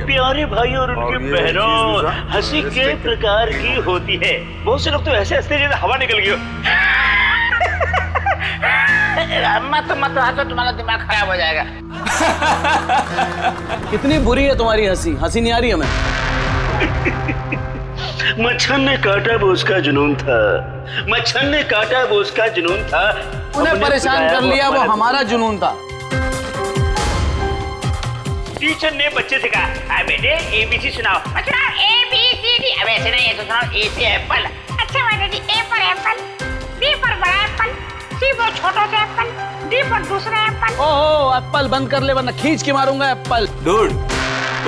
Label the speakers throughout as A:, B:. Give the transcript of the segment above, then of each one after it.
A: प्यारे भाई और उनकी बहनों, हंसी के प्रकार की होती है। बहुत से लोग तो ऐसे हंसते जैसे हवा निकल गई हो। मत हंसो, तुम्हारा दिमाग खराब हो जाएगा।
B: कितनी बुरी है तुम्हारी हंसी, हंसी नहीं आ रही हमें।
A: मच्छर ने काटा वो उसका जुनून था, मच्छर ने काटा वो उसका जुनून था।
B: उन्हें परेशान कर लिया वो हमारा जुनून था।
A: टीचर ने बच्चे से कहा, बेटे ABC सुनाओ।
C: बच्चा ABCD। अब ऐसे नहीं, ऐसे सुनाओ। A से एप्पल। अच्छा बेटे जी, A पर एप्पल, B पर बड़ा एप्पल, C पर छोटा सा एप्पल, D पर दूसरा एप्पल।
B: ओहो, एप्पल बंद कर ले वरना खींच के मारूंगा एप्पल।
D: डूड,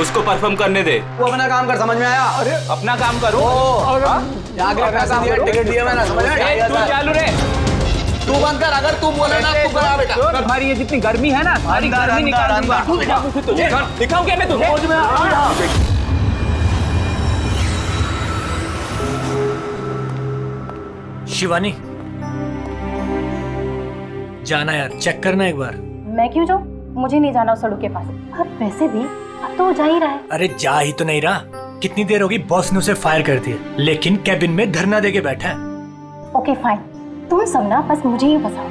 D: उसको परफॉर्म करने दे।
E: वो अपना काम कर, समझ में आया? अरे
D: अपना काम करो।
E: आगे पैसे दिए, टिकट दिया मैंने, समझ में आया?
D: तू चालू रे,
B: तू बंद कर। अगर तू बोले ना तू करा बेटा।
D: तुम्हारी ये जितनी गर्मी है ना, सारी गर्मी निकाल दूंगा। तुझे दिखाऊं क्या मैं तुझे?
F: शिवानी, जाना यार, चेक करना एक बार।
G: मैं क्यों जाऊं? मुझे नहीं जाना उस सड़क के पास। अब वैसे भी अब तो वो जा ही रहा है।
F: अरे जा ही तो नहीं रहा। कितनी देर होगी, बॉस ने उसे फायर कर दिया, लेकिन कैबिन में धरना देके बैठा है।
G: ओके फाइन, तुम सब ना बस मुझे ही फंसाओ।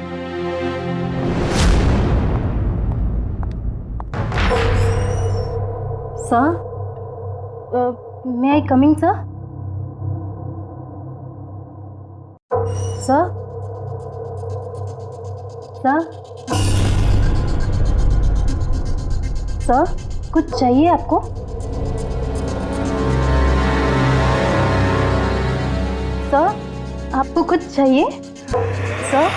G: Sir, may I coming sir? Sir sir sir, कुछ चाहिए आपको? सर, आपको कुछ चाहिए? सर,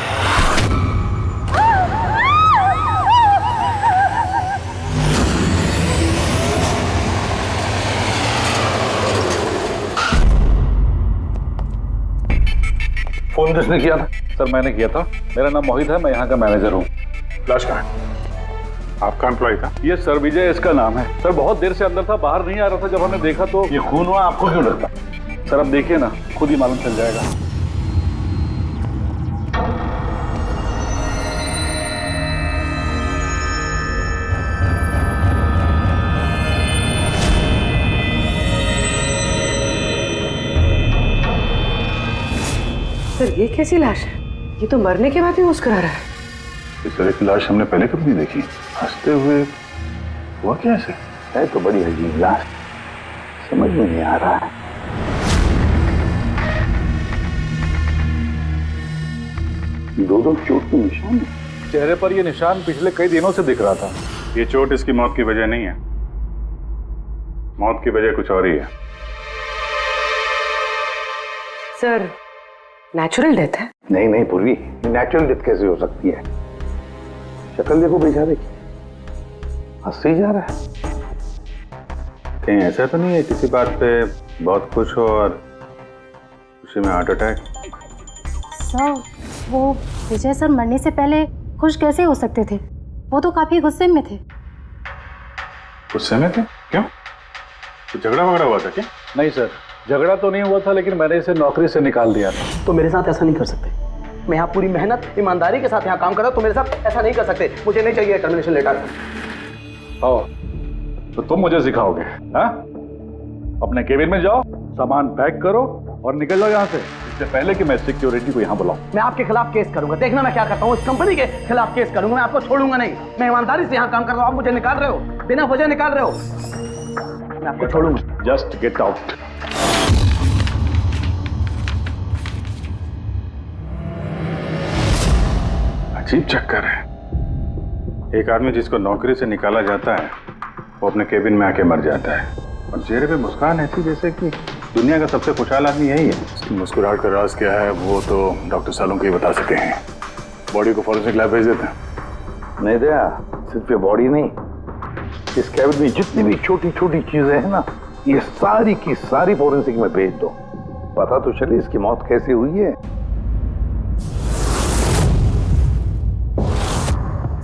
H: फोन किसने किया था? सर मैंने किया था। मेरा नाम मोहित है, मैं यहाँ का मैनेजर हूँ।
I: लाश कहाँ है? आपका एम्प्लॉय था?
H: ये सर विजय इसका नाम है। सर बहुत देर से अंदर था, बाहर नहीं आ रहा था। जब हमने देखा तो
I: ये खून हुआ, आपको क्यों लगता?
H: सर अब देखिए ना, खुद ही मालूम चल जाएगा।
J: सर ये कैसी लाश है? ये तो मरने के बाद भी मुस्कुरा रहा है।
I: इस तरह की लाश हमने पहले कभी नहीं देखी। हंसते हुए हुआ कैसे?
H: है तो बड़ी अजीब लाश, समझ में नहीं आ रहा है। दो चोट के निशान चेहरे पर। ये निशान पिछले कई दिनों से दिख रहा था।
I: ये चोट इसकी मौत की वजह नहीं है, मौत की वजह कुछ और ही है।
J: सर नेचुरल डेथ है?
H: नहीं नहीं पूर्वी, नेचुरल डेथ कैसे हो सकती है? शक्ल देखो बेचारे की, हंस ही जा रहा है।
I: कहीं ऐसा तो नहीं है किसी बात पे बहुत खुश हो और उसी में हार्ट अटैक?
G: सर, वो विजय सर मरने से पहले खुश कैसे हो सकते थे? वो तो काफी गुस्से में थे।
I: गुस्से में थे? क्यों? तो झगड़ा वगड़ा हुआ था क्या?
H: नहीं सर, झगड़ा तो नहीं हुआ था, लेकिन मैंने इसे नौकरी से निकाल दिया था।
E: तो मेरे साथ ऐसा नहीं कर सकते। मैं यहाँ पूरी मेहनत ईमानदारी के साथ यहाँ काम कर रहा हूँ, तो मेरे साथ ऐसा नहीं कर सकते। मुझे नहीं चाहिए टर्मिनेशन लेटर।
H: आओ, तो तुम मुझे सिखाओगे? हाँ, अपने केबिन में जाओ, सामान पैक करो और निकल जाओ यहाँ से, इससे पहले कि मैं सिक्योरिटी को यहाँ बुलाऊं।
E: मैं आपके खिलाफ केस करूंगा, देखना मैं क्या करता हूँ। इस कंपनी के खिलाफ केस करूंगा, मैं आपको छोड़ूंगा नहीं। मैं ईमानदारी से यहाँ काम कर रहा हूँ, आप मुझे निकाल रहे हो, बिना वजह निकाल रहे हो। मैं आपको छोड़ूंगा।
H: Just get out.
I: अजीब चक्कर है। एक आदमी जिसको नौकरी से निकाला जाता है वो अपने केबिन में आके मर जाता है, और चेहरे पे मुस्कान ऐसी जैसे कि दुनिया का सबसे खुशहाल आदमी यही है। इसकी मुस्कुराहट का राज क्या है वो तो डॉक्टर सालुंके ही बता सके हैं। बॉडी को फॉरेंसिक लैब भेज देते हैं।
H: नहीं दया, सिर्फ ये बॉडी नहीं, इस कैबिन में जितनी भी छोटी छोटी चीजें हैं ना, ये सारी की सारी फॉरेंसिक में भेज दो, पता तो चले इसकी मौत कैसे हुई है।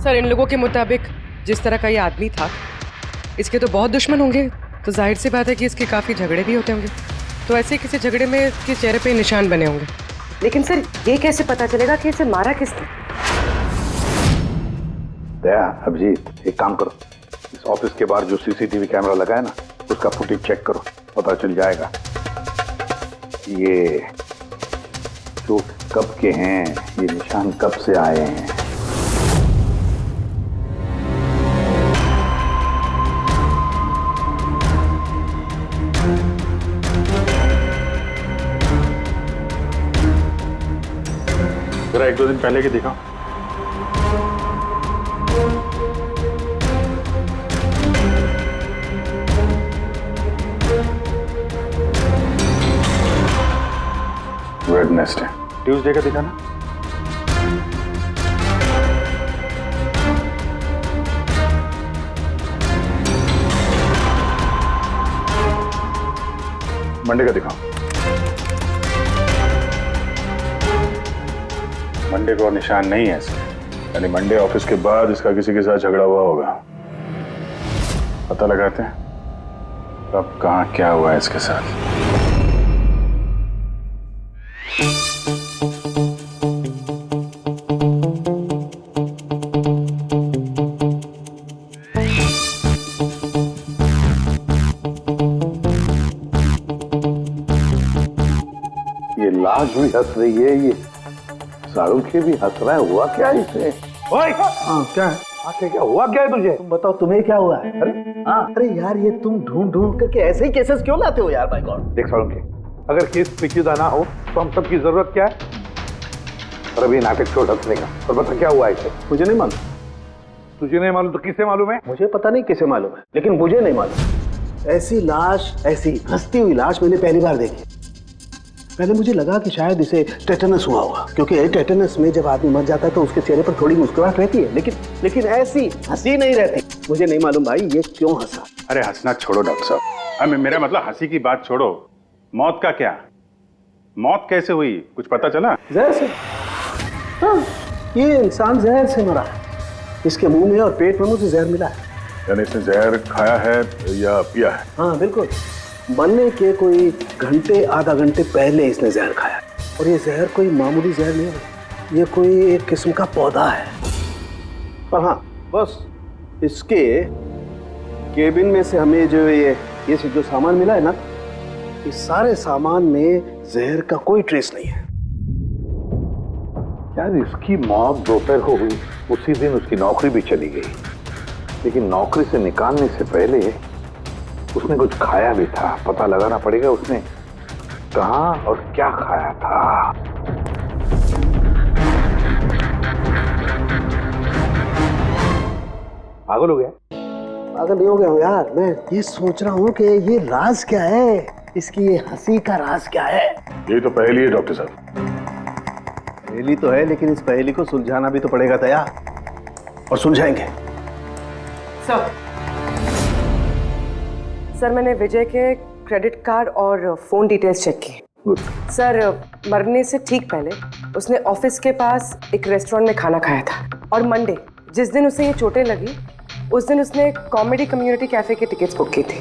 J: सर इन लोगों के मुताबिक जिस तरह का ये आदमी था, इसके तो बहुत दुश्मन होंगे, तो जाहिर सी बात है कि इसके काफी झगड़े भी होते होंगे। तो ऐसे किसी झगड़े में इसके चेहरे पे निशान बने होंगे। लेकिन सर ये कैसे पता चलेगा कि इसे मारा किसने?
H: दया, अभिजीत, एक काम करो, इस ऑफिस के बाहर जो सीसीटीवी कैमरा लगा है ना, उसका फुटेज चेक करो, पता चल जाएगा ये चोट कब के हैं, ये निशान कब से आए हैं।
I: जरा 1-2 दिन पहले की दिखाओ। वेडनेसडे, ट्यूसडे का दिखाना। मंडे का दिखाओ। मंडे को निशान नहीं है इसके, यानी मंडे ऑफिस के बाद इसका किसी के साथ झगड़ा हुआ होगा। पता लगाते हैं कब कहाँ क्या हुआ है इसके साथ।
H: ये लाश भी हंस रही है, ये शाहरुख के भी हंस रहा है। हुआ क्या है इसे? ओए! हाँ, क्या है? क्या हुआ क्या है तुझे?
E: तुम बताओ तुम्हें क्या हुआ है? अरे यार ये तुम ढूंढ ढूंढ करके ऐसे ही केसेस क्यों लाते हो यार? By God.
H: देख शाहरुख के, अगर केस पेचीदा ना हो तो हम सबकी जरूरत क्या है? और अभी नाटक छोड़ हंसने का, और बता क्या हुआ इसे?
E: मुझे नहीं मालूम।
H: तुझे नहीं मालूम तो किसे मालूम है?
E: मुझे पता नहीं किसे मालूम है, लेकिन मुझे नहीं मालूम। ऐसी लाश, ऐसी हंसती हुई लाश मैंने पहली बार देखी। पहले मुझे लगा कि शायद इसे टेटनस हुआ होगा, क्योंकि टेटनस में जब आदमी मर जाता है तो उसके चेहरे पर थोड़ी मुस्कुराहट रहती है, लेकिन ऐसी हंसी नहीं रहती। मुझे नहीं मालूम भाई ये क्यों हंसा।
I: अरे हंसना छोड़ो डॉक्टर साहब, मेरा मतलब हंसी की बात छोड़ो, मौत का क्या? मौत कैसे हुई, कुछ पता चला?
E: जहर से। हाँ, ये इंसान जहर से मरा है। इसके मुंह में और पेट में मुझे जहर मिला है।
I: यानी इसने जहर खाया है या पिया है?
E: हाँ बिल्कुल, मरने के कोई घंटे आधा घंटे पहले इसने जहर खाया। और ये जहर कोई मामूली जहर नहीं है, ये कोई एक किस्म का पौधा है। पर हाँ, बस इसके केबिन में से हमें जो ये जो सामान मिला है ना, इस सारे सामान में जहर का कोई ट्रेस नहीं है।
H: यार इसकी मौत दोपहर को हुई, उसी दिन उसकी नौकरी भी चली गई, लेकिन नौकरी से निकालने से पहले उसने कुछ खाया भी था। पता लगाना पड़ेगा उसने कहाँ और क्या खाया था। पागल हो गया?
E: पागल नहीं हो गया हूँ यार, मैं ये सोच रहा हूँ कि ये राज क्या है, इसकी ये हंसी का राज क्या है।
I: ये तो पहेली है डॉक्टर साहब।
E: पहेली तो है, लेकिन इस पहेली को सुलझाना भी तो पड़ेगा दया, और सुलझाएंगे।
J: सर मैंने विजय के क्रेडिट कार्ड और फोन डिटेल्स चेक की। सर मरने से ठीक पहले उसने ऑफिस के पास एक रेस्टोरेंट में खाना खाया था, और मंडे जिस दिन उसे ये चोटें लगी उस दिन उसने कॉमेडी कम्युनिटी कैफे की टिकट्स बुक की थी।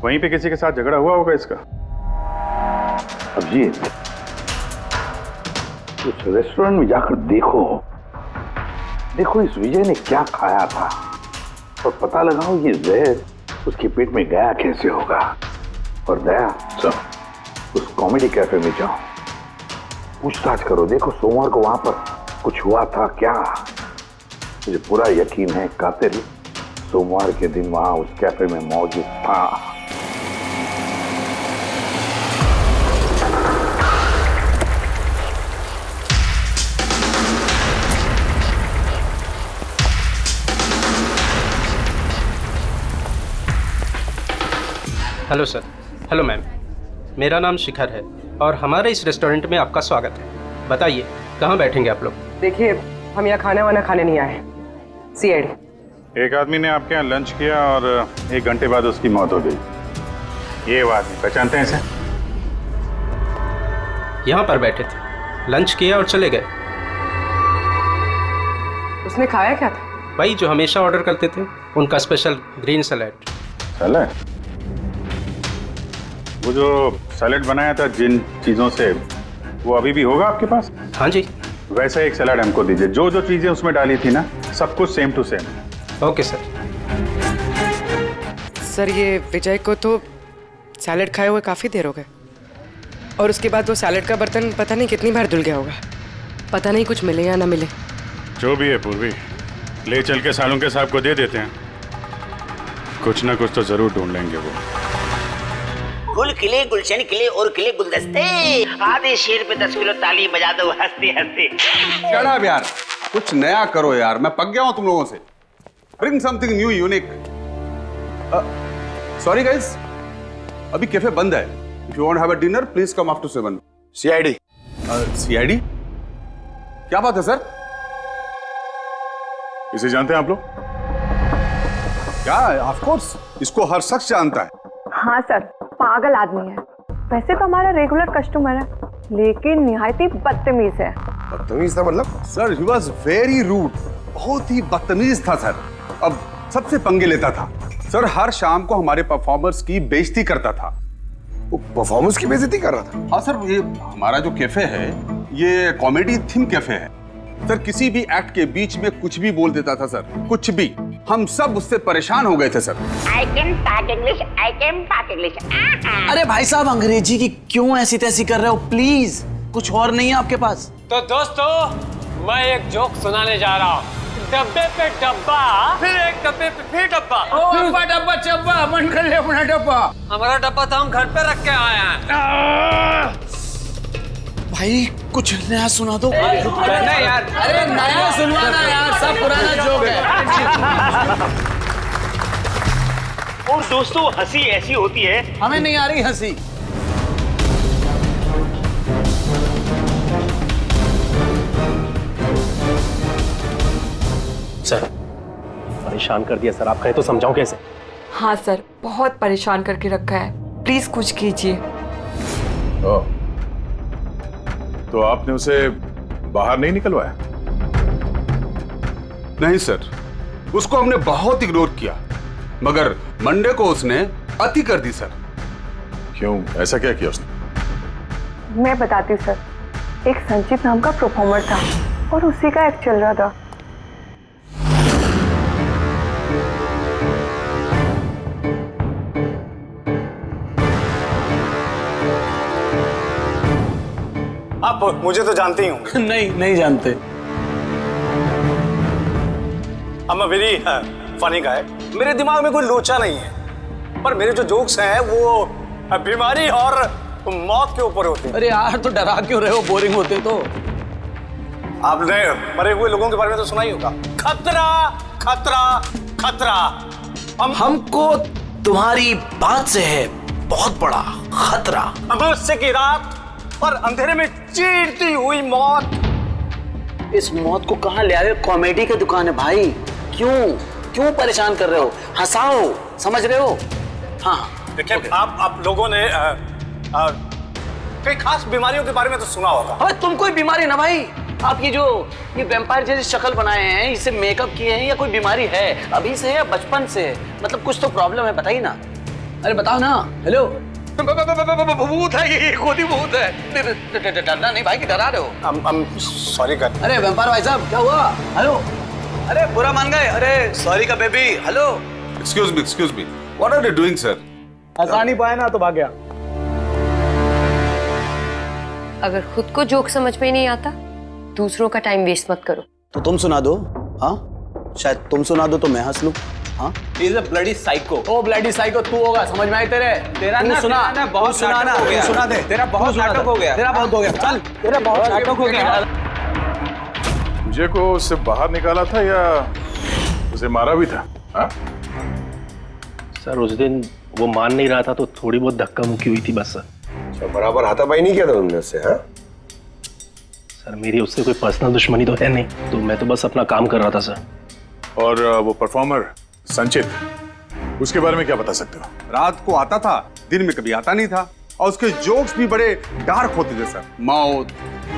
I: वहीं पे किसी के साथ झगड़ा हुआ होगा इसका।
H: अभिजीत, उस रेस्टोरेंट में जाकर देखो इस विजय ने क्या खाया था, और पता लगाओ ये जहर उसके पेट में गया कैसे होगा। और दया सब उस कॉमेडी कैफे में जाओ, पूछताछ करो, देखो सोमवार को वहां पर कुछ हुआ था क्या। मुझे पूरा यकीन है कातिल सोमवार के दिन वहां उस कैफे में मौजूद था।
K: Hello sir. हेलो मैम, मेरा नाम शिखर है और हमारे इस रेस्टोरेंट में आपका स्वागत है। बताइए कहाँ बैठेंगे आप लोग?
J: देखिए हम यहाँ खाना वाना खाने नहीं आए, सीआईडी।
I: एक आदमी ने आपके यहाँ लंच किया और 1 घंटे बाद उसकी मौत हो गई। ये वो आदमी पहचानते हैं इसे?
K: यहाँ पर बैठे थे, लंच किया और चले गए।
J: उसने खाया क्या था?
K: वही जो हमेशा ऑर्डर करते थे, उनका स्पेशल ग्रीन सैलेड।
I: सैलेड? वो जो सैलेड बनाया था जिन चीज़ों से, वो अभी भी होगा आपके पास?
K: हाँ जी।
I: वैसा एक सैलेड हमको दीजिए, जो जो चीज़ें उसमें डाली थी ना, सब कुछ same to same.
K: Okay sir.
J: Sir ये विजय को तो सैलेड खाए हुए काफ़ी देर हो गए और उसके बाद वो सैलेड का बर्तन पता नहीं कितनी बार धुल गया होगा। पता नहीं कुछ मिले या ना मिले।
I: जो भी है पूर्वी, ले चल के सालुंके साहब को दे देते हैं, कुछ ना कुछ तो जरूर ढूंढ लेंगे वो।
A: गुल खिले गुलशन खिले और खिले गुलदस्ते, आधे शेर पे 10 किलो ताली बजा दो हंसते हंसते।
L: शट यार, कुछ नया करो यार, मैं पक गया हूं तुम लोगों से। Bring something new unique. Sorry guys, अभी कैफे बंद है। If you want have a dinner please come after 7। CID. CID? क्या बात है सर?
I: इसे जानते हैं आप लोग?
L: क्या? ऑफ कोर्स, इसको हर शख्स जानता है।
M: हाँ सर, पागल आदमी है। वैसे तो हमारा रेगुलर कस्टमर है, लेकिन निहायती बदतमीज है।
L: बदतमीज था मतलब? Sir he was very rude, बहुत ही बदतमीज था सर। अब सबसे पंगे लेता था सर, हर शाम को हमारे परफॉर्मर्स की बेइज्जती करता था। वो परफॉर्मर्स की बेइज्जती कर रहा था? हाँ सर, ये हमारा जो कैफे है ये कॉमेडी थीम कैफे है सर। किसी भी एक्ट के बीच में कुछ भी बोल देता था सर, कुछ भी। हम सब उससे परेशान हो गए थे sir.
C: I can talk English, I can talk English.
B: अरे भाई साहब, अंग्रेजी की क्यों ऐसी तैसी कर रहे हो? प्लीज, कुछ और नहीं है आपके पास?
D: तो दोस्तों, मैं एक जोक सुनाने जा रहा हूँ। डब्बे पे डब्बा, फिर एक डब्बे पे फिर डब्बा।
B: डब्बा डब्बा चब्बा, मन कर ले अपना डब्बा।
D: हमारा डब्बा तो हम घर पे रख के आए हैं।
B: भाई कुछ नया सुना दो।
D: नहीं यार,
B: अरे नया सुनवाना यार, सब पुराना जोक है।
A: और दोस्तों, हंसी ऐसी होती है।
B: हमें नहीं आ रही हंसी।
K: सर परेशान कर दिया सर, आप कहें तो समझाऊं कैसे?
M: हाँ सर, बहुत परेशान करके रखा है, प्लीज कुछ कीजिए।
I: तो आपने उसे बाहर नहीं निकलवाया?
L: नहीं सर, उसको हमने बहुत इग्नोर किया, मगर मंडे को उसने अति कर दी सर।
I: क्यों, ऐसा क्या किया उसने?
M: मैं बताती हूँ सर। एक संचित नाम का परफॉर्मर था और उसी का एक्ट चल रहा था।
N: आप मुझे तो जानते ही होंगे।
B: नहीं जानते।
N: I'm a very funny guy। मेरे दिमाग में कोई लोचा नहीं है, पर मेरे जो जोक्स हैं वो बीमारी और मौत के ऊपर होते हैं।
B: अरे यार, तो डरा क्यों रहे हो? बोरिंग होते तो।
N: आपने मरे हुए लोगों के बारे में तो सुना ही होगा। खतरा खतरा खतरा।
B: हमको तुम्हारी बात से है बहुत बड़ा खतरा।
N: अमावस्या की रात और अंधेरे में चीरती हुई मौत।
B: इस मौत को कहाँ ले आए? कॉमेडी की दुकान है भाई। क्यों परेशान कर रहे हो? हंसाओ, समझ रहे हो? हाँ
N: देखिए, आप लोगों ने कई खास बीमारियों के बारे में तो सुना होगा।
B: अबे तुम कोई बीमारी ना भाई। आप ये वैम्पायर जैसी शक्ल बनाए हैं, इसे मेकअप किए हैं, या कोई बीमारी है अभी से या बचपन से? मतलब कुछ तो प्रॉब्लम है, बताइए ना। अरे बताओ ना। हेलो, भूत है ये, खुद ही भूत है। डरना नहीं भाई, कि डरा रहे हो?
N: सॉरी कर।
B: अरे वैम्पायर भाई साहब, क्या हुआ? हेलो, अरे बुरा मान गए? अरे सॉरी का baby. Hello,
L: excuse me, what are you doing sir?
D: हंसा नहीं पाया ना तो भाग गया।
O: अगर खुद को जोक समझ में नहीं आता, दूसरों का टाइम वेस्ट मत करो।
B: तो तुम सुना दो। हाँ, शायद तुम सुना दो तो मैं हंस लूं। हाँ,
D: He's a bloody psycho।
B: Oh bloody psycho तू होगा, समझ में आई तेरे?
D: तेरा ना
B: सुना
D: ना बहुत
B: सुना ना, सुना दे।
D: तेरा बहुत नाटक हो गया।
B: तेरा बहुत हो गया। चल, तेरा बहुत नाटक हो गया।
I: मुझे को उससे बाहर निकाला था या उसे मारा भी था? हाँ?
K: सर उस दिन वो मान नहीं रहा था तो थोड़ी बहुत धक्का मुक्की हुई थी बस सर।
E: बराबर हाथापाई नहीं किया था तुमने उससे? हाँ
K: सर, मेरी उससे कोई पर्सनल दुश्मनी तो है नहीं, तो मैं तो बस अपना काम कर रहा था सर।
I: और वो परफॉर्मर संचित, उसके बारे में क्या बता सकते हो?
L: रात को आता था, दिन में कभी आता नहीं था, और उसके जोक्स भी बड़े डार्क होते थे सर। मौत,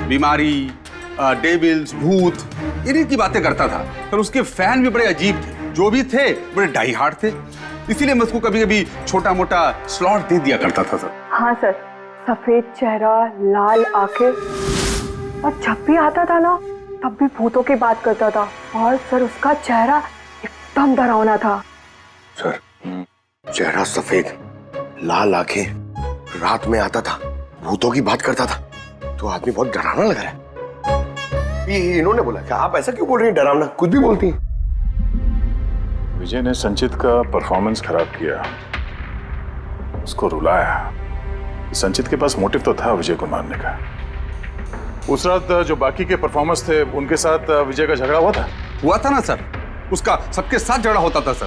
L: बीमारी, डेविल्स, भूत, इन्हीं की बातें करता था सर। उसके फैन भी बड़े अजीब थे, जो भी थे बड़े डाई हार्ड थे, इसीलिए मैं उसको कभी कभी छोटा मोटा स्लॉट दे दिया करता था सर।
M: हाँ सर, सफेद चेहरा, लाल आंखें, और जब भी आता था ना तब भी भूतों की बात करता था। और सर उसका चेहरा एकदम डरावना था।
L: सर
P: चेहरा सफेद, लाल आंखें, रात में आता था, भूतों की बात करता था, तो आदमी बहुत डरावना लग रहा है। ये इन्होंने बोला कि आप ऐसा क्यों बोल रही हैं, डरावना कुछ भी बोलती हैं।
I: विजय ने संचित का परफॉर्मेंस खराब किया, उसको रुलाया। संचित के पास मोटिव तो था विजय को मारने का। उस रात जो बाकी के परफॉर्मर्स थे उनके साथ विजय का झगड़ा हुआ था
L: ना सर, उसका सबके साथ झगड़ा होता था सर।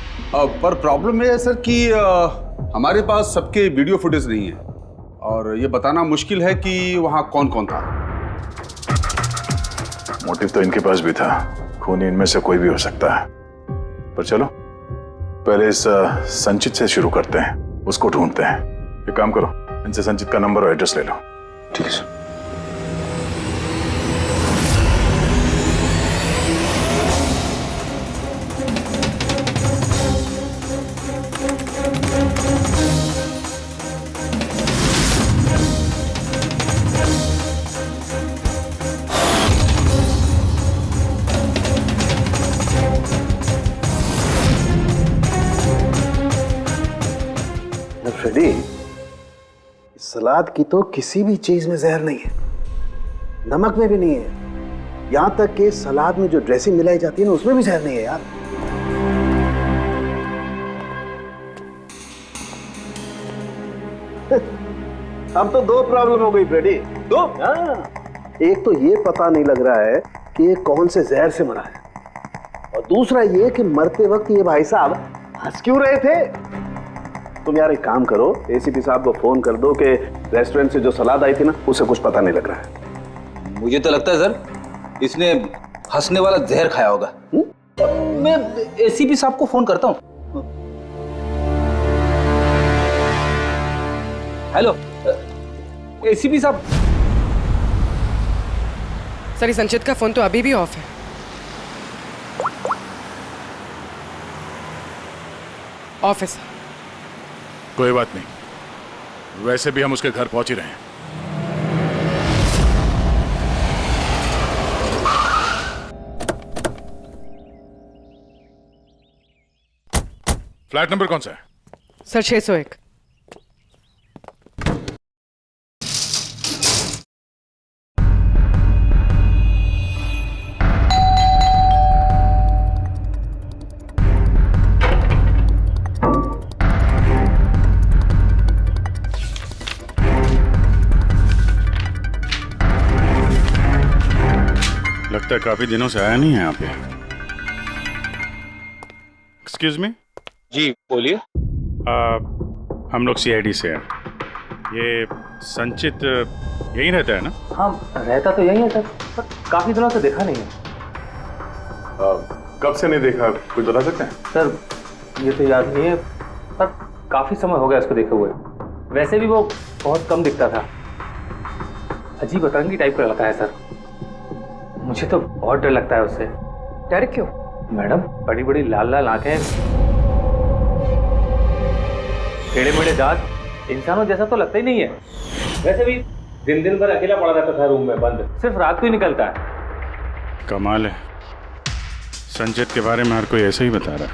L: पर प्रॉब्लम ये है सर कि हमारे पास सबके वीडियो फुटेज नहीं है और ये बताना मुश्किल है कि वहां कौन कौन था।
I: मोटिव तो इनके पास भी था, खून इनमें से कोई भी हो सकता है। पर चलो पहले इस संचित से शुरू करते हैं, उसको ढूंढते हैं। एक काम करो, इनसे संचित का नंबर और एड्रेस ले लो।
P: ठीक है सर।
E: फ्रेडी, सलाद की तो किसी भी चीज में जहर नहीं है, नमक में भी नहीं है, यहां तक कि सलाद में जो ड्रेसिंग मिलाई जाती है ना उसमें भी जहर नहीं है यार। अब तो दो प्रॉब्लम हो गई फ्रेडी, दो। एक तो ये पता नहीं लग रहा है कि ये कौन से जहर से मरा है, और दूसरा ये कि मरते वक्त ये भाई साहब हंस क्यों रहे थे। तुम यार एक काम करो, एसीपी साहब को फोन कर दो कि रेस्टोरेंट से जो सलाद आई थी ना उसे कुछ पता नहीं लग रहा है।
Q: मुझे तो लगता है सर इसने हंसने वाला जहर खाया होगा। मैं एसीपी साहब को फोन करता हूँ। हेलो एसीपी साहब।
J: सर संचित का फोन तो अभी भी ऑफ है। ऑफिस
I: कोई बात नहीं, वैसे भी हम उसके घर पहुंच ही रहे हैं। फ्लैट नंबर कौन सा है?
J: सर 601।
I: लगता है काफी दिनों से आया नहीं है यहाँ पे। Excuse me.
Q: जी बोलिए।
I: हम लोग सीआईडी से हैं। ये संचित यहीं रहता है ना?
Q: हाँ रहता तो यही है सर, पर काफी दिनों से देखा नहीं है।
I: कब से नहीं देखा, कुछ बता सकते हैं?
Q: सर ये तो याद नहीं है, पर काफी समय हो गया उसको देखे हुए। वैसे भी वो बहुत कम दिखता था, अजीब अतरंगी टाइप का लड़का है सर। मुझे तो बहुत डर लगता है उससे।
J: डर क्यों?
Q: मैडम बड़ी बड़ी लाल लाल आंखें, टेढ़े मेढ़े दांत, इंसानों जैसा तो लगता ही नहीं है। वैसे भी दिन दिन भर अकेला पड़ा रहता था रूम में बंद, सिर्फ रात को ही निकलता है।
I: कमाल है, संचित के बारे में हर कोई ऐसे ही बता रहा है।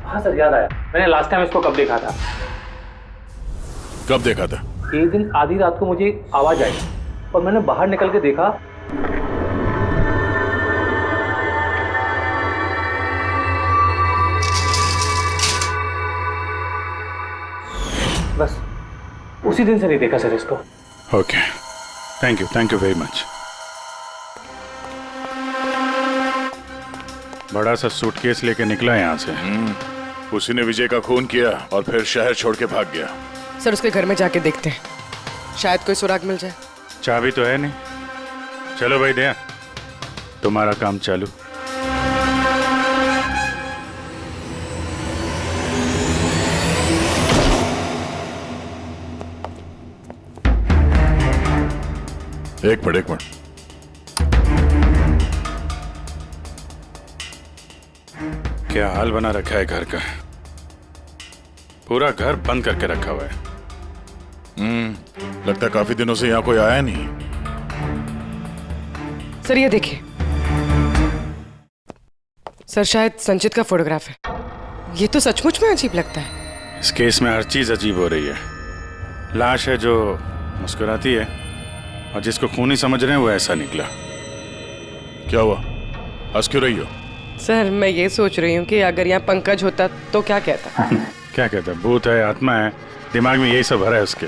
Q: हाँ सर याद आया, मैंने लास्ट टाइम इसको कब देखा था।
I: कब देखा था?
Q: एक दिन आधी रात को मुझे आवाज आई और मैंने बाहर निकल के देखा, बस उसी दिन से नहीं देखा सर इसको।
I: Okay, thank you very much. बड़ा सा सूटकेस लेके निकला यहाँ से। उसी ने विजय का खून किया और फिर शहर छोड़ के भाग गया।
J: सर उसके घर में जाके देखते हैं, शायद कोई सुराग मिल जाए।
I: चाबी तो है नहीं। चलो भाई दया, तुम्हारा काम चालू। एक मिनट। क्या हाल बना रखा है घर का, पूरा घर बंद करके रखा हुआ है। लगता है काफी दिनों से यहाँ कोई आया नहीं।
J: सर ये देखिए, सर शायद संचित का फोटोग्राफ है। ये तो सचमुच में अजीब लगता है।
I: इस केस में हर चीज अजीब हो रही है। लाश है जो मुस्कुराती है और जिसको खूनी समझ रहे हैं वो ऐसा निकला। क्या हुआ, हंस क्यों रही हो?
J: सर मैं ये सोच रही हूँ कि अगर यहाँ पंकज होता तो क्या कहता?
I: क्या कहता है? भूत है, आत्मा है, दिमाग में यही सब भरा है उसके।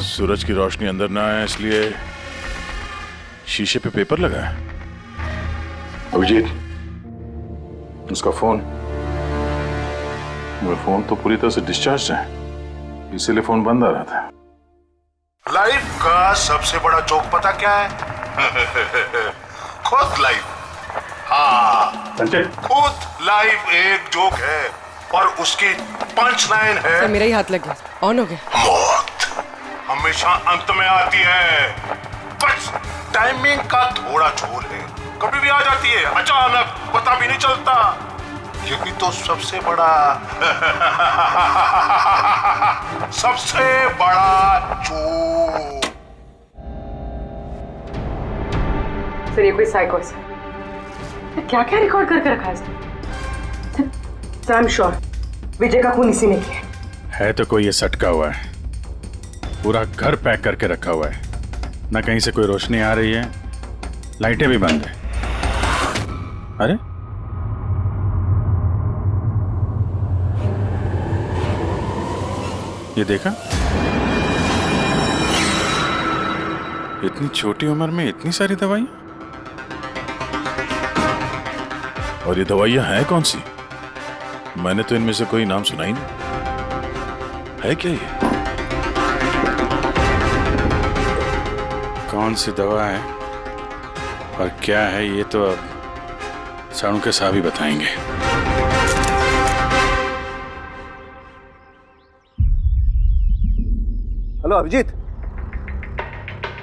H: सूरज की रोशनी अंदर ना आए इसलिए शीशे पे पेपर लगा है। अभिजीत, उसका फोन, वो फोन तो पूरी तरह से डिस्चार्ज है, इसीलिए फोन बंद आ रहा था।
P: लाइफ का सबसे बड़ा जोक पता क्या है? खुद लाइफ। हाँ
I: संजय,
P: खुद लाइफ एक जोक है और उसकी पंच लाइन है।
J: सर मेरा ही हाथ लग गया, ऑन हो गया।
P: मौत हमेशा अंत में आती है, बस टाइमिंग का थोड़ा झोल है, कभी भी आ जाती है अचानक, पता भी नहीं चलता। यही तो सबसे बड़ा सबसे बड़ा जोक।
J: सर ये कोई साइको है। क्या क्या रिकॉर्ड करके रखा है इसने? सर आई एम श्योर विजय का खून इसी ने किया
I: है। तो कोई ये सटका हुआ है, पूरा घर पैक करके रखा हुआ है, ना कहीं से कोई रोशनी आ रही है, लाइटें भी बंद है। अरे ये देखा, इतनी छोटी उम्र में इतनी सारी दवाइयां।
H: और ये दवाइयां हैं कौन सी? मैंने तो इनमें से कोई नाम सुना ही नहीं। है क्या ये?
I: कौन सी दवा है और क्या है ये तो अब साणु के साहब ही बताएंगे।
E: हेलो अभिजीत,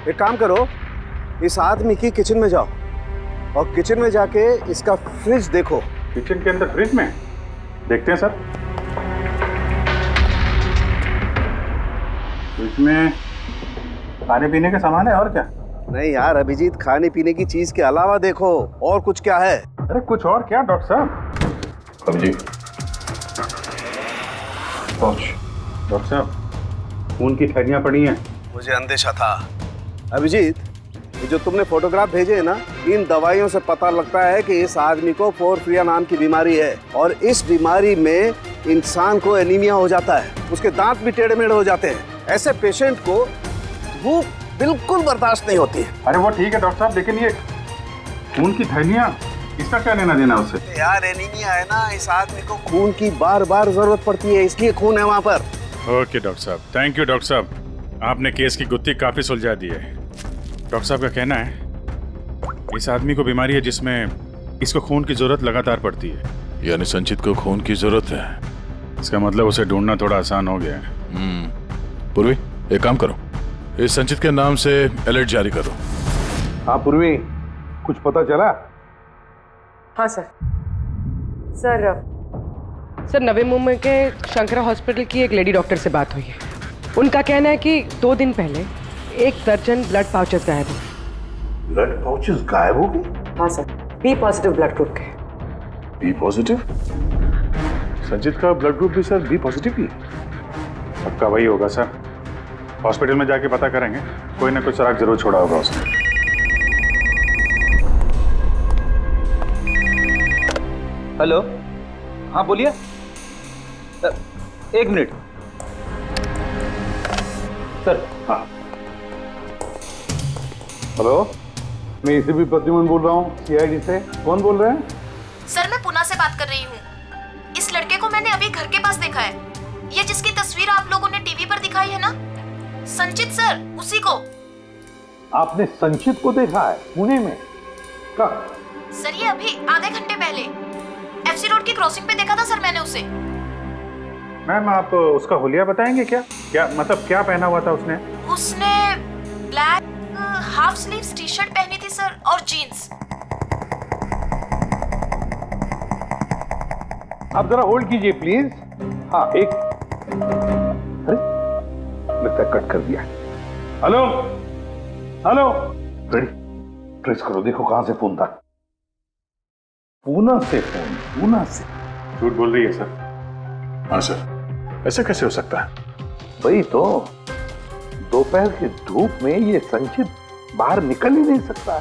E: एक काम करो, इस आदमी की किचन में जाओ और किचन में जाके इसका फ्रिज देखो।
I: किचन के अंदर फ्रिज में? देखते हैं सर। फ्रिज में खाने पीने का सामान है और क्या?
E: नहीं यार अभिजीत, खाने पीने की चीज के अलावा देखो और कुछ क्या है।
I: अरे कुछ और क्या डॉक्टर साहब?
H: अभिजीत,
I: डॉक्टर साहब, खून की थैलियां पड़ी हैं।
E: मुझे अंदेशा था। अभिजीत, ये जो तुमने फोटोग्राफ भेजे हैं ना, इन दवाइयों से पता लगता है कि इस आदमी को पोर्फिरिया नाम की बीमारी है और इस बीमारी में इंसान को एनीमिया हो जाता है, उसके दांत भी टेढ़े मेढ़े हो जाते हैं। ऐसे पेशेंट को भूख बिल्कुल बर्दाश्त नहीं होती है।
I: अरे वो ठीक है डॉक्टर साहब, लेकिन ये खून की थैलियां, इसका क्या लेना देना उससे?
E: यार एनीमिया है ना, इस आदमी को खून की बार बार जरूरत पड़ती है, इसलिए खून है वहाँ पर।
I: ओके डॉक्टर साहब, थैंक यू डॉक्टर साहब, आपने केस की गुत्थी काफी सुलझा दी है। डॉक्टर साहब का कहना है इस आदमी को बीमारी है जिसमें इसको खून की जरूरत लगातार पड़ती है।
H: यानी संचित को खून की जरूरत है।
I: इसका मतलब उसे ढूंढना थोड़ा आसान हो गया है।
H: पूर्वी, एक काम करो, इस संचित के नाम से अलर्ट जारी करो।
L: हाँ पूर्वी, कुछ पता चला?
J: हाँ सर नवी मुंबई के शंकरा हॉस्पिटल की एक लेडी डॉक्टर से बात हुई है। उनका कहना है कि 2 दिन पहले 1 दर्जन ब्लड पाउचेस गायब हो गए।
H: ब्लड पाउचेस गायब हो गए?
J: हाँ sir, B positive blood group के।
H: B positive?
I: संचित का ब्लड ग्रुप भी सर बी पॉजिटिव ही? पक्का वही होगा सर, हॉस्पिटल में जाके पता करेंगे, कोई ना कोई सुराग जरूर छोड़ा होगा उसने।
N: हेलो, हाँ बोलिए। 1 मिनट सर।
I: हाँ
L: हेलो, मैं एसीपी प्रद्युमन बोल रहा हूँ, सीआईडी से। कौन बोल रहे हैं?
R: सर मैं पुणे से बात कर रही हूँ। इस लड़के को मैंने अभी घर के पास देखा है, ये जिसकी तस्वीर आप लोगों ने टीवी पर दिखाई है ना, संचित सर, उसी को।
L: आपने संचित को देखा है पुणे में? कब?
R: सर ये अभी आधे घंटे पहले एफसी रोड की क्रॉसिंग पे देखा था सर मैंने उसे।
I: मैम आप उसका हुलिया बताएंगे क्या? क्या मतलब क्या पहना हुआ था उसने?
R: उसने black half sleeves T shirt पहनी थी सर और जीन्स।
L: आप जरा होल्ड कीजिए प्लीज। हाँ एक, अरे लगता है कट कर दिया।
I: हेलो हेलो
H: रेडी, ट्रेस करो, देखो कहां से फोन था। पूना से फोन, पूना से।
I: झूठ बोल रही है सर। हाँ सर, ऐसे कैसे हो सकता है?
H: वही तो, दोपहर की धूप में ये संचित बाहर निकल ही नहीं सकता।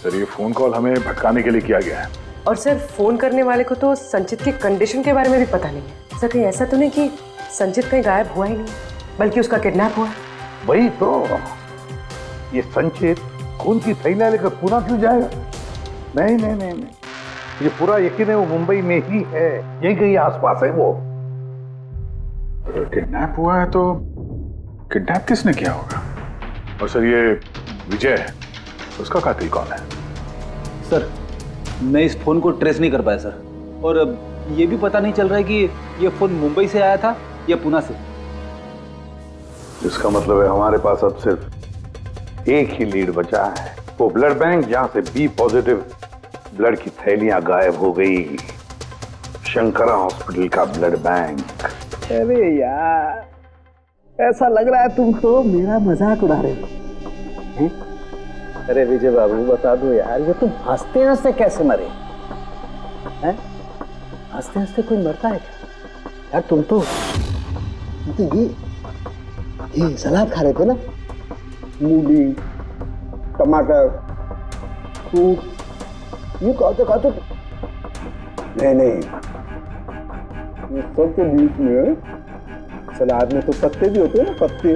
I: सर ये फोन कॉल हमें भटकाने के लिए किया गया है।
J: और सर फोन करने वाले को तो संचित की कंडीशन के बारे में भी पता नहीं है। सर कहीं ऐसा तो नहीं कि संचित कहीं गायब हुआ ही नहीं, बल्कि उसका किडनैप हुआ?
H: वही तो, ये संचित खून की थैलियां लेकर पूना क्यों जाएगा? नहीं नहीं नहीं नहीं, ये पूरा यकीन है वो मुंबई में ही है, यही कहीं आसपास है वो।
I: किडनैप हुआ है तो किडनैप किसने किया होगा? और सर ये विजय है, उसका कातिल कौन है?
S: सर मैं इस फोन को ट्रेस नहीं कर पाया सर, और ये भी पता नहीं चल रहा है कि ये फोन मुंबई से आया था या पुणे से।
H: इसका मतलब है हमारे पास अब सिर्फ एक ही लीड बचा है, वो ब्लड बैंक जहां से बी पॉजिटिव ब्लड की थैलियां गायब हो गई, शंकरा हॉस्पिटल का ब्लड बैंक।
E: अरे यार, ऐसा लग रहा है तुम तो मेरा मजाक उड़ा रहे हो। अरे विजय बाबू बता दो यार, ये तुम हंसते हंसते कैसे मरे हैं? हंसते हंसते कोई मरता है क्या यार? तुम तो ये सलाद खा रहे थे ना, मूली टमाटर फ्रूट, ये खाते नहीं, ये सब के बीच में सलाद में तो पत्ते भी होते हैं ना, पत्ते।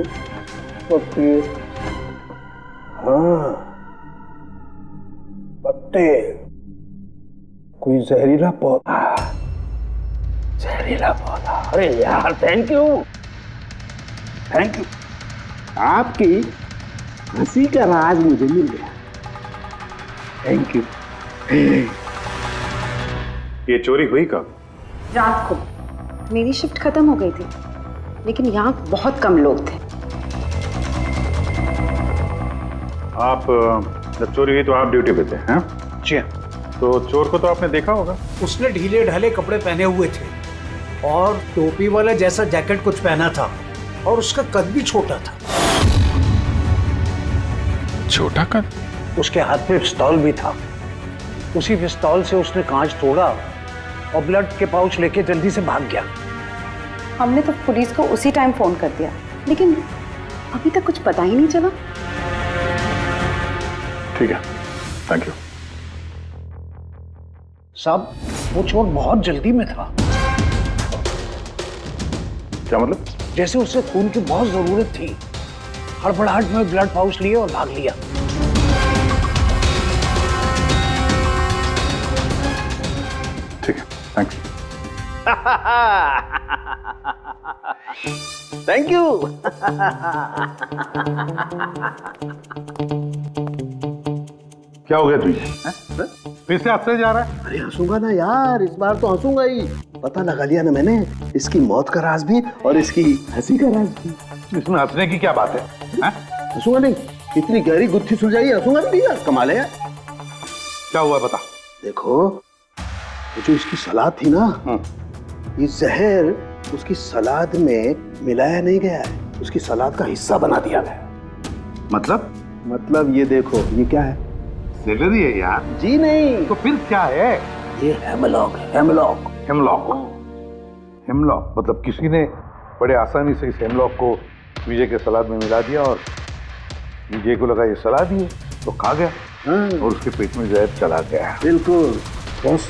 E: हाँ पत्ते, कोई जहरीला पौधा। अरे यार थैंक यू, आपकी हंसी का राज मुझे मिल गया, थैंक यू।
I: ये चोरी हुई कब?
T: रात को। मेरी शिफ्ट खत्म हो गई थी, लेकिन यहाँ बहुत कम लोग थे।
I: आप जब चोरी हुई तो आप ड्यूटी पे थे? हैं?
S: जी।
I: तो चोर को तो आपने देखा होगा।
F: उसने ढीले ढाले कपड़े पहने हुए थे और टोपी वाला जैसा जैकेट कुछ पहना था, और उसका कद भी छोटा था।
I: छोटा कद?
E: उसके हाथ में पिस्तौल भी था, उसी पिस्तौल से उसने कांच तोड़ा और ब्लड के पाउच लेके जल्दी से भाग गया।
T: हमने तो पुलिस को उसी टाइम फोन कर दिया, लेकिन अभी तक कुछ पता ही नहीं चला।
I: ठीक है, थैंक यू।
E: साहब वो चोर बहुत जल्दी में था।
I: क्या मतलब?
E: जैसे उसे खून की बहुत जरूरत थी, हड़बड़ाहट में ब्लड पाउच लिए और भाग लिया।
I: ठीक है, थैंक्स।
E: Thank you.
H: क्या हो गया तुझे? फिर से हंसने जा रहा है?
E: अरे हंसूंगा ना यार, इस बार तो हंसूंगा ही। पता लगा लिया ना मैंने, इसकी मौत का राज भी और इसकी हंसी का राज भी।
H: इसमें हंसने की क्या बात है?
E: हंसूंगा नहीं, इतनी गहरी गुत्थी सुलझाई, हंसूंगा नहीं यार, कमाल है यार।
H: क्या हुआ बता।
E: देखो जो इसकी सलाद थी ना, ये जहर उसकी सलाद में मिलाया नहीं गया है, उसकी सलाद का हिस्सा बना दिया गया। मतलब ये देखो, ये क्या है?
H: सेलरी है यार।
E: जी नहीं।
H: तो फिर क्या है?
E: ये हेमलॉक है, हेमलॉक।
H: हेमलॉक मतलब किसी ने बड़े आसानी से इस हेमलॉक को विजय के सलाद में मिला दिया और विजय को लगा ये सलाद ही है तो खा गया और उसके पेट में जहर चला गया।
E: बिल्कुल बस,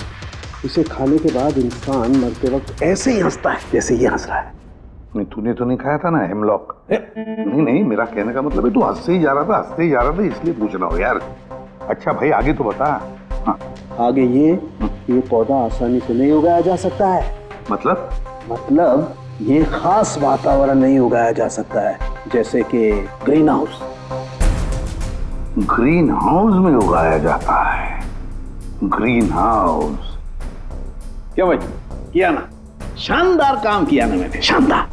E: इसे खाने के बाद इंसान मरते वक्त ऐसे ही हंसता है जैसे ये हंस रहा है।
H: नहीं तूने तो नहीं खाया था ना हेमलॉक? नहीं, मेरा कहने का मतलब है तू हंसते ही जा रहा था इसलिए पूछ रहा हूँ यार। अच्छा भाई आगे तो बता। हाँ।
E: आगे ये पौधा आसानी से नहीं उगाया जा सकता है। मतलब ये खास वातावरण नहीं उगाया जा सकता है, जैसे कि ग्रीन हाउस।
H: ग्रीन हाउस में उगाया जाता है? ग्रीन हाउस
E: क्या भाई किया ना? शानदार काम किया ना मैंने, शानदार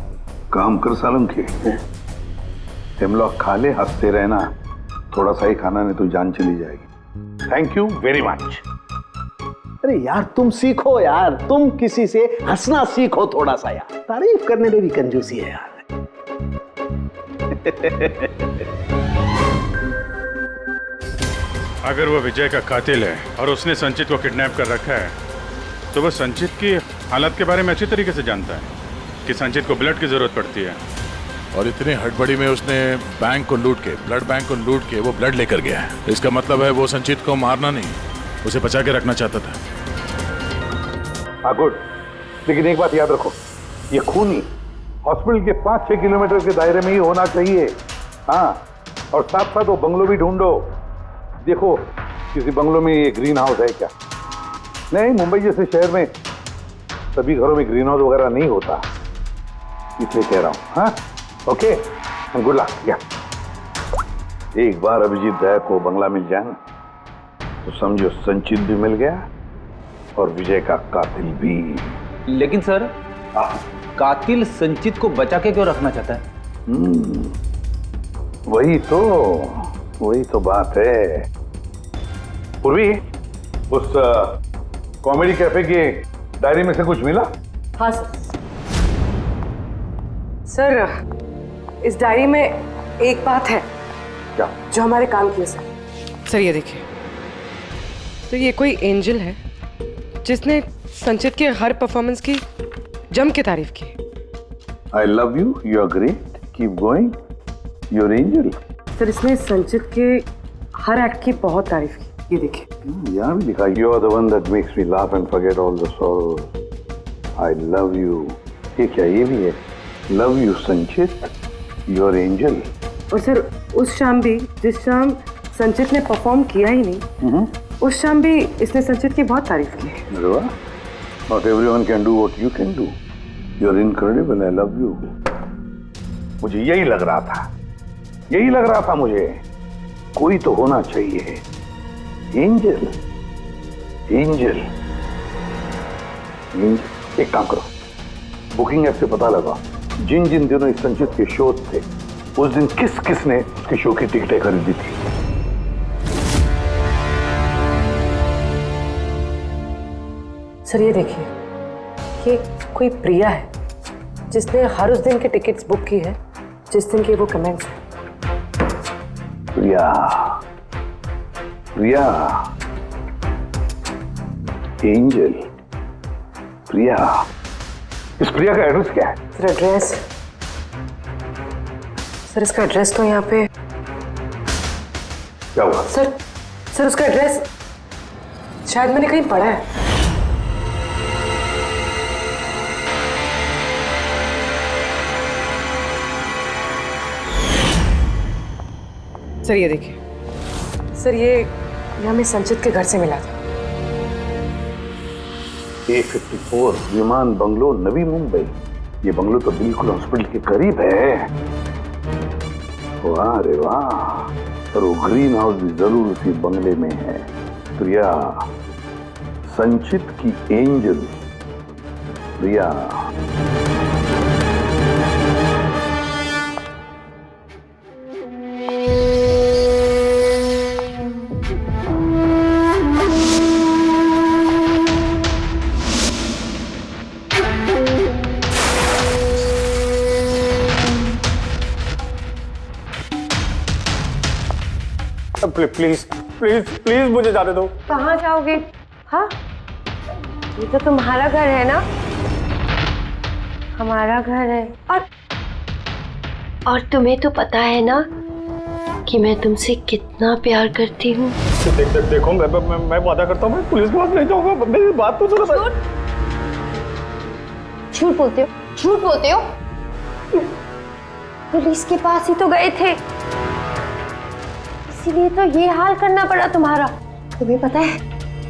H: काम कर सालम के। हेमलॉक खा ले, हंसते रहना, थोड़ा सा ही खाना नहीं तो जान चली जाएगी। Thank you very much.
E: अरे यार तुम सीखो यार, तुम किसी से हंसना सीखो थोड़ा सा यार, तारीफ करने में भी कंजूसी है यार।
I: अगर वो विजय का कातिल है और उसने संचित को किडनैप कर रखा है तो वो संचित की हालत के बारे में अच्छी तरीके से जानता है कि संचित को ब्लड की जरूरत पड़ती है।
H: और इतनी हड़बड़ी में उसने बैंक को लूट के, ब्लड बैंक को लूट के वो ब्लड लेकर गया है। इसका मतलब है वो संचित को मारना नहीं, उसे बचा के रखना चाहता था। हाँ गुड, लेकिन एक बात याद रखो, ये खूनी हॉस्पिटल के 5-6 किलोमीटर के दायरे में ही होना चाहिए। हाँ, और साथ साथ वो बंगलो भी ढूंढो। देखो किसी बंगलो में ये ग्रीन हाउस है क्या? नहीं, मुंबई जैसे शहर में सभी घरों में ग्रीन हाउस वगैरह नहीं होता, इसलिए कह रहा हूँ। हाँ, ओके, गुड लक। या एक बार अभिजीत दया को बंगला मिल जाए ना तो समझो संचित भी मिल गया और विजय का कातिल भी।
S: लेकिन सर, कातिल संचित को बचा के क्यों रखना चाहता है?
H: वही तो बात है। पूर्वी, उस कॉमेडी कैफे की डायरी में से कुछ मिला?
T: हाँ सर, इस डायरी में एक बात है
H: क्या
T: जो हमारे काम की है
J: सर। ये देखिए, तो ये कोई एंजल है जिसने संचित के हर परफॉर्मेंस की जम के तारीफ की।
H: I love you, you are great, keep going, you're angel।
T: Sir, इसने संचित के हर एक्ट की बहुत तारीफ की। ये देखिए,
H: यहाँ भी लिखा, you are the one that makes me laugh and forget all the sorrows, I love you। ये क्या, ये भी है, love you संचित, you're angel।
T: और सर, उस शाम भी जिस शाम संचित ने परफॉर्म किया ही नहीं, उस शाम भी इसने संचित की बहुत तारीफ की।
H: अरे वाह, not everyone can do what you can do, you're incredible, I love you। मुझे यही लग रहा था मुझे, कोई तो होना चाहिए, एंजल। एक काम करो, बुकिंग ऐप से पता लगा जिन जिन दिनों इस संचित के शोज थे उस दिन किस किस ने उसके शो की टिकटें खरीदी थी।
T: सर, ये देखिए, ये कोई प्रिया है जिसने हर उस दिन के टिकट्स बुक की है जिस दिन के वो कमेंट्स हैं।
H: प्रिया, एंजल, प्रिया। इस प्रिया का एड्रेस क्या है?
T: सर, एड्रेस, सर इसका एड्रेस तो यहाँ पे।
H: क्या हुआ?
T: सर उसका एड्रेस शायद मैंने कहीं पढ़ा है। सर, ये देखिए, सर ये हमें संचित के घर से मिला था।
H: A54 विमान बंगलो, नवी मुंबई। ये बंगलो तो बिल्कुल हॉस्पिटल के करीब है। वाह रे वाह, और वो ग्रीन हाउस भी जरूर उसी बंगले में है। प्रिया, संचित की angel Priya.
N: Please please please मुझे जाने दो।
O: कहाँ जाओगे? हाँ, ये तो तुम्हारा घर है ना? हमारा घर है। और तुम्हें तो पता है ना कि मैं तुमसे कितना प्यार करती हूँ।
N: देखो, मैं वादा करता हूँ, मैं पुलिस के पास नहीं जाऊंगा। मेरी बात तो सुनो।
O: झूठ बोलते हो। पुलिस के पास ही तो गए थे, इसीलिए तो ये हाल करना पड़ा तुम्हारा। तुम्हें पता है,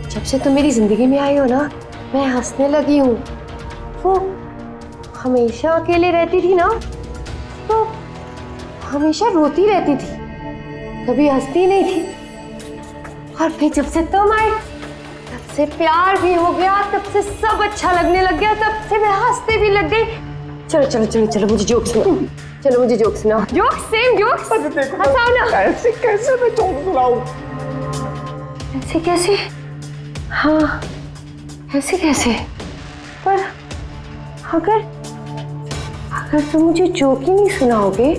O: जब से तुम मेरी जिंदगी में आई हो ना, मैं हंसने लगी हूँ। वो हमेशा अकेले रहती थी ना, तो हमेशा रोती रहती थी, कभी हंसती नहीं थी। और फिर जब से तुम आई, तब से प्यार भी हो गया, तब से सब अच्छा लगने लग गया, तब से मैं हंसते भी लग गई। चलो चलो चलो चलो, मुझे जोक सुनाओ। चलो मुझे जोक सुनाओ। Joke, same jokes. हंसाओ ना।
N: ऐसे कैसे मैं जोक सुनाऊं?
O: ऐसे कैसे? हाँ, ऐसे कैसे? पर अगर तुम मुझे जोक ही नहीं सुनाओगे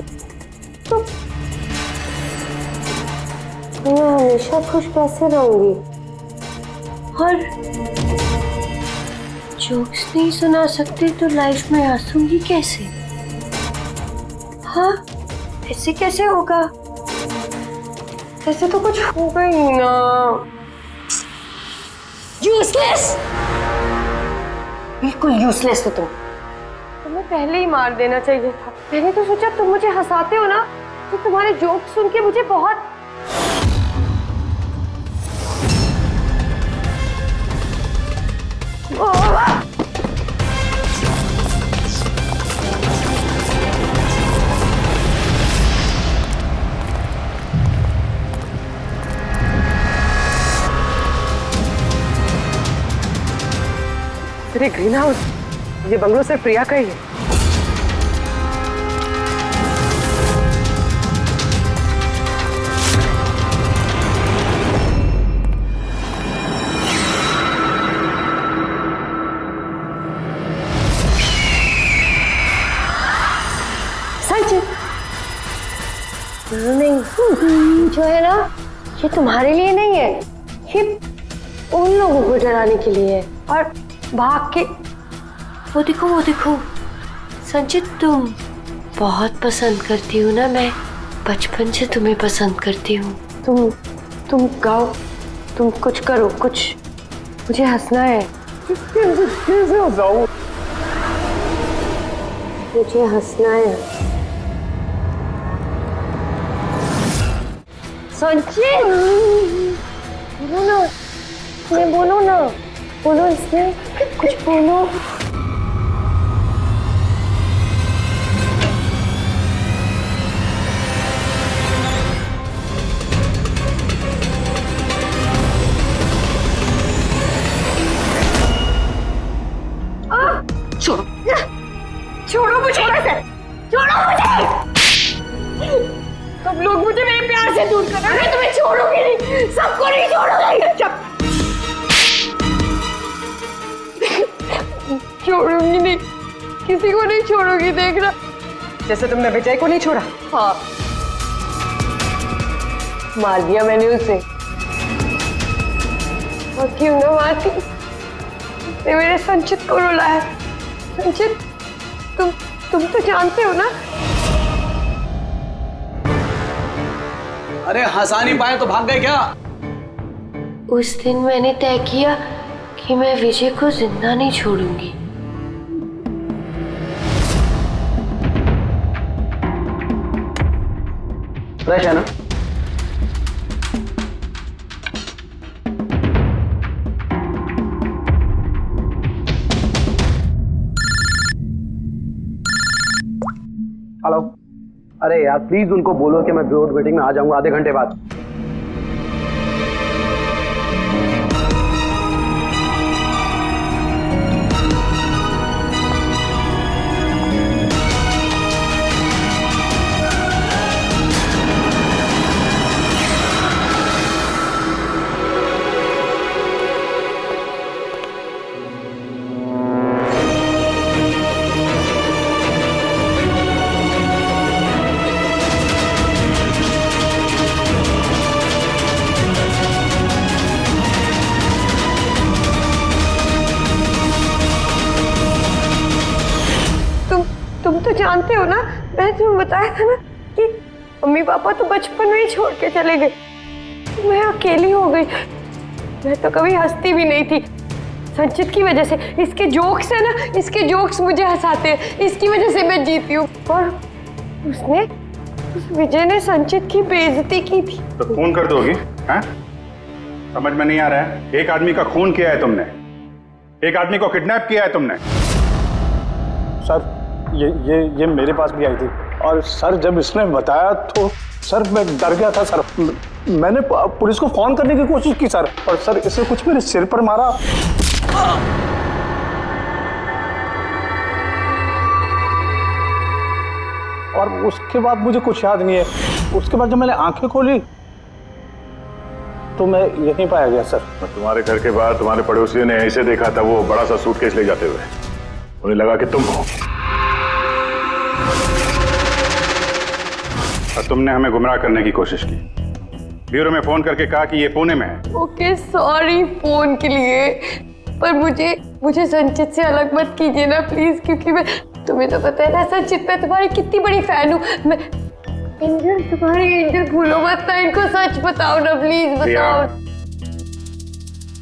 O: मैं हमेशा खुश कैसे रहूंगी? और जोक्स नहीं सुना सकते तो लाइफ में हंसूंगी कैसे? हाँ, ऐसे कैसे होगा? ऐसे तो कुछ होगा ही ना। यूजलेस, बिल्कुल यूजलेस हो तुम। तुम्हें पहले ही मार देना चाहिए था। मैंने तो सोचा तुम मुझे हंसाते हो ना, तो तुम्हारे जोक सुन के मुझे बहुत
T: अरे ग्रीन हाउस, ये बंगलो सिर्फ प्रिया का ही है।
O: नहीं, जो है ना, ये तुम्हारे लिए नहीं है, ये उन लोगों को डराने के लिए है। और भाग के वो देखो संचित, तुम बहुत पसंद करती हो ना, मैं बचपन से तुम्हें पसंद करती हूँ। तुम गाओ, तुम कुछ करो, कुछ, मुझे हंसना है।
N: कैसे हंसाऊं?
O: मुझे हंसना है। संचित, बोलो ना, इसमें बोलो ना, बोलो इसमें, कुछ बोलो।
C: छोड़ो, छोड़ो मुझे, छोड़ो मुझे।
O: सब लोग मुझे मेरे प्यार से दूर कर रहे हैं। मैं तुम्हें छोड़ूंगी नहीं, सबको नहीं छोड़ूंगी। छोड़ूंगी नहीं, किसी को नहीं छोड़ूंगी, देखना।
T: जैसे तुमने विजय को नहीं छोड़ा।
O: हाँ, मार दिया मैंने उसे। और क्यों ना मारती, उसने मेरे संचित को रुलाया। संचित, तुम तो जानते हो ना।
B: अरे हंसा नहीं पाए तो भाग गए क्या?
O: उस दिन मैंने तय किया कि मैं विजय को जिंदा नहीं छोड़ूंगी।
B: फ्रेश है ना?
E: हेलो। अरे यार प्लीज उनको बोलो कि मैं बोर्ड मीटिंग में आ जाऊंगा आधे घंटे बाद।
O: तुम तो जानते हो ना, मैंने तुम्हें बताया था ना कि मम्मी पापा तो बचपन में ही छोड़ के चले गए। मैं अकेली हो गई। मैं तो कभी हंसती भी नहीं थी, संचित की वजह से। इसके जोक्स है ना, इसके जोक्स मुझे हंसाते हैं, इसकी वजह से मैं जीती हूँ। और उस विजय ने संचित की बेइज्जती की थी।
I: तो खून कर दोगी? हैं? समझ में नहीं आ रहा है? एक आदमी का खून किया है तुमने, एक आदमी को किडनैप किया है तुमने।
N: सर ये मेरे पास भी आई थी, और सर जब इसने बताया तो सर मैं डर गया था सर। मैंने पुलिस को फोन करने की कोशिश की सर, और सर इसने कुछ मेरे सिर पर मारा। और उसके बाद मुझे कुछ याद नहीं है। उसके बाद जब मैंने आंखें खोली तो मैं यहीं पाया गया सर।
I: तुम्हारे घर के बाहर तुम्हारे पड़ोसियों ने ऐसे देखा था, वो बड़ा सा सूटकेस ले जाते हुए। उन्हें लगा कि तुम हो, और तुमने हमें गुमराह करने की कोशिश की। ब्यूरो में फोन करके कहा कि ये पुणे में है।
O: ओके सॉरी फोन के लिए, पर मुझे संचित से अलग मत कीजिए ना प्लीज, क्योंकि मैं, तुम्हें तो पता है ना संचित, मैं तुम्हारी कितनी बड़ी फैन हूँ। मैं एंजल, तुम्हारी एंजल भूलो मत ना, इनको सच बताओ ना प्लीज, बताओ।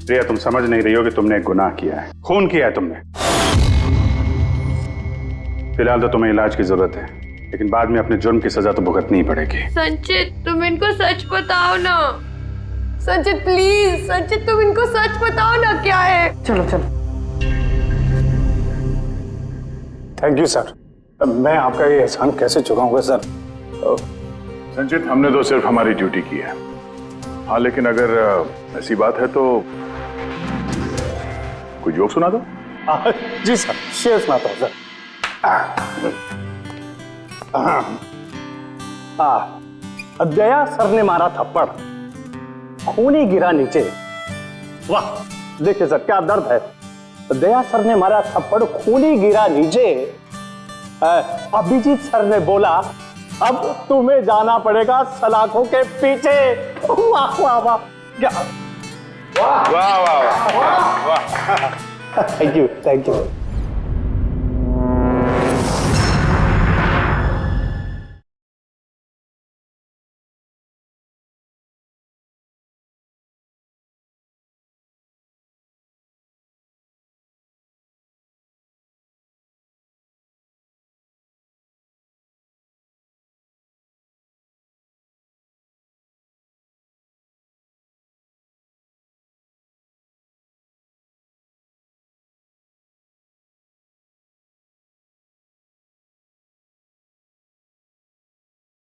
I: प्रिया, तुम समझ नहीं रही हो कि तुमने एक गुनाह किया है, खून किया है तुमने। फिलहाल तो तुम्हें इलाज की जरूरत है, लेकिन बाद में अपने जुर्म की सजा तो भुगतनी ही पड़ेगी।
O: संचित तुम इनको सच बताओ ना, संचित प्लीज, संचित तुम इनको सच बताओ ना क्या है।
N: चलो चलो। थैंक यू सर, मैं आपका ये एहसान कैसे चुकाऊंगा सर।
H: संचित, हमने तो सिर्फ हमारी ड्यूटी की है। हाँ, लेकिन अगर ऐसी बात है तो कोई जोक सुना दो।
N: जी सर, शेर सुनाता हूँ सर। दया सर ने मारा थप्पड़, खूनी गिरा नीचे। वाह, देखिए सर क्या दर्द है। दया सर ने मारा थप्पड़, खूनी गिरा नीचे। अभिजीत सर ने बोला, अब तुम्हें जाना पड़ेगा सलाखों के पीछे। वाह वाह वाह, क्या
H: वाह वाह वाह वाह।
N: Thank you.